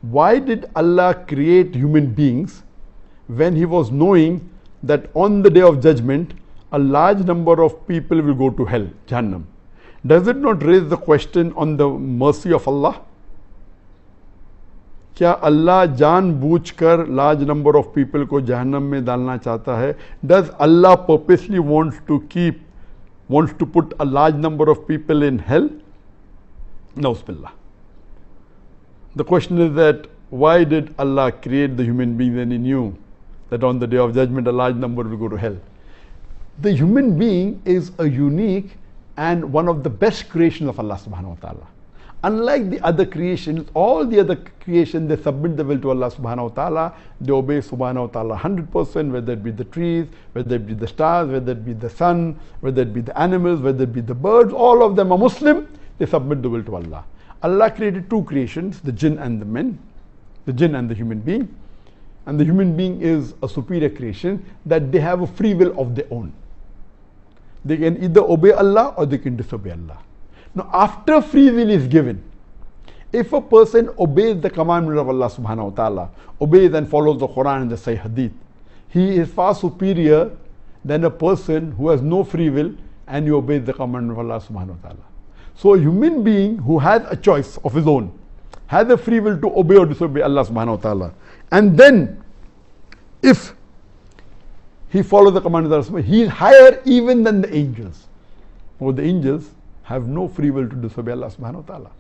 why did Allah create human beings when He was knowing that on the day of judgment a large number of people will go to hell, Jahannam? Does it not raise the question on the mercy of Allah? क्या अल्लाह जानबूझकर large number of people को जहन्नम में डालना चाहता है? Does Allah purposely wants to put a large number of people in hell? Na'uzubillah. The question is that why did Allah create the human being when He knew that on the day of judgment a large number will go to hell? The human being is a unique and one of the best creations of Allah subhanahu wa ta'ala. Unlike the other creations, all the other creations, they submit the will to Allah subhanahu wa ta'ala. They obey subhanahu wa ta'ala 100%, whether it be the trees, whether it be the stars, whether it be the sun, whether it be the animals, whether it be the birds. All of them are Muslim. They submit the will to Allah. Allah created two creations, the jinn and the men, the jinn and the human being. And the human being is a superior creation that they have a free will of their own. They can either obey Allah or they can disobey Allah. Now, after free will is given, if a person obeys the commandment of Allah subhanahu wa ta'ala, obeys and follows the Quran and the Sahih Hadith, he is far superior than a person who has no free will and he obeys the commandment of Allah subhanahu wa ta'ala. So a human being who has a choice of his own, has a free will to obey or disobey Allah subhanahu wa ta'ala, and then if he follows the commandment of Allah, he is higher even than the angels. For the angels have no free will to disobey Allah subhanahu wa ta'ala.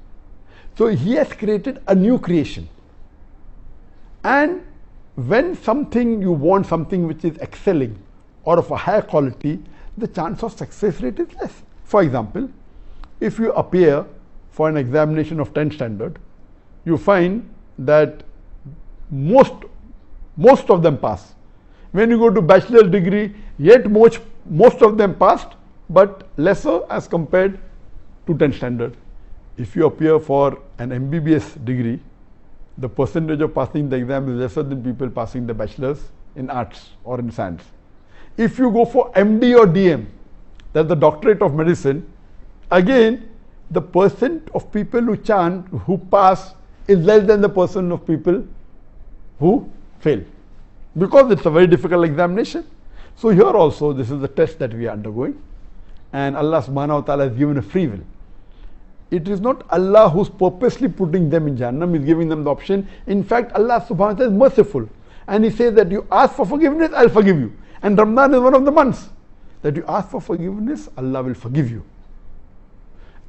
So He has created a new creation. And when you want something which is excelling or of a higher quality, the chance of success rate is less. For example, if you appear for an examination of 10th standard, you find that most of them pass. When you go to bachelor's degree, yet most of them passed, but lesser as compared to 10th standard. If you appear for an MBBS degree, the percentage of passing the exam is lesser than people passing the bachelor's in arts or in science. If you go for MD or DM, that's the doctorate of medicine, again the percent of people who pass is less than the percent of people who fail, because it's a very difficult examination. So here also this is the test that we are undergoing, and Allah subhanahu wa ta'ala has given a free will. It is not Allah who's purposely putting them in Jahannam, He's giving them the option. In fact, Allah subhanahu wa ta'ala is merciful, and He says that you ask for forgiveness, I'll forgive you. And Ramadan is one of the months that you ask for forgiveness, Allah will forgive you.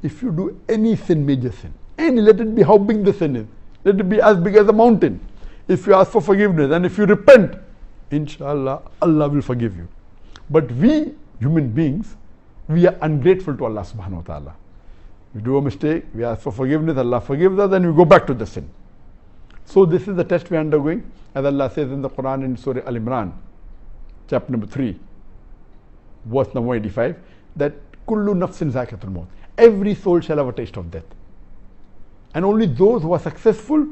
If you do any sin, major sin, and let it be how big the sin is, let it be as big as a mountain, if you ask for forgiveness and if you repent, inshallah, Allah will forgive you. But we human beings, we are ungrateful to Allah subhanahu wa ta'ala. We do a mistake, we ask for forgiveness, Allah forgives us, and we go back to the sin. So this is the test we are undergoing, as Allah says in the Quran in Surah Al-Imran, chapter number 3, verse number 85, that kullu nafsin zakatul maut, every soul shall have a taste of death. And only those who are successful,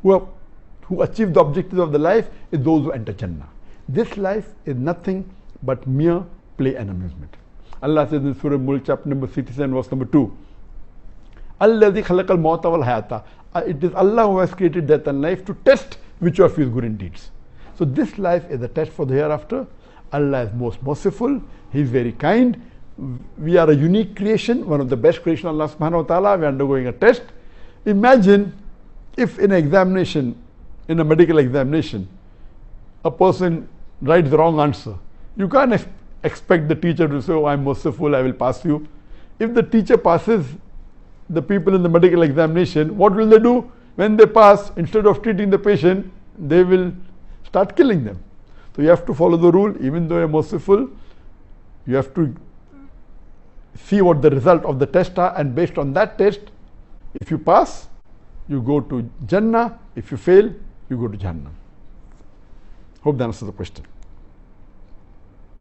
who achieve the objectives of the life, is those who enter Jannah. This life is nothing but mere play and amusement. Allah says in Surah Mulk, chapter number 67, verse number 2, Alladhi khalaqal mawta wal hayata. It is Allah who has created death and life to test which of you is good in deeds. So this life is a test for the hereafter. Allah is most merciful, He is very kind. We are a unique creation, one of the best creation of Allah subhanahu wa ta'ala. We are undergoing a test. Imagine if in an examination, in a medical examination, a person writes the wrong answer. You can't expect the teacher to say, oh, I'm merciful, I will pass you. If the teacher passes the people in the medical examination, what will they do? When they pass, instead of treating the patient, they will start killing them. So you have to follow the rule. Even though you're merciful, you have to see what the result of the test are, and based on that test, if you pass, you go to Jannah. If you fail, you go to Jahannam. Hope that answers the question.